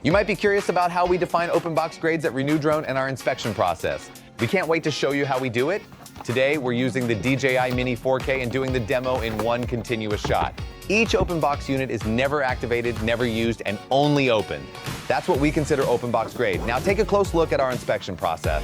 You might be curious about how we define open box grades at RenewDrone and our inspection process. We can't wait to show you how we do it. Today, we're using the DJI Mini 4K and doing the demo in one continuous shot. Each open box unit is never activated, never used, and only opened. That's what we consider open box grade. Now take a close look at our inspection process.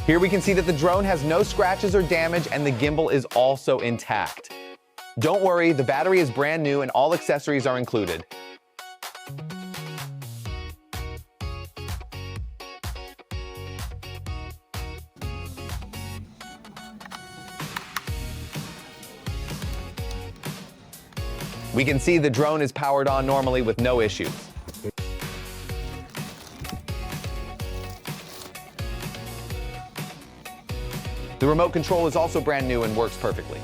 Here we can see that the drone has no scratches or damage and the gimbal is also intact. Don't worry, the battery is brand new and all accessories are included. We can see the drone is powered on normally with no issues. The remote control is also brand new and works perfectly.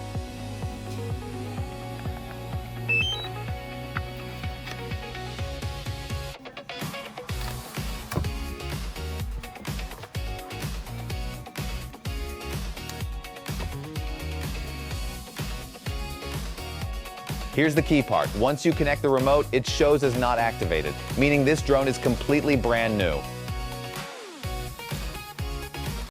Here's the key part. Once you connect the remote, it shows as not activated, meaning this drone is completely brand new.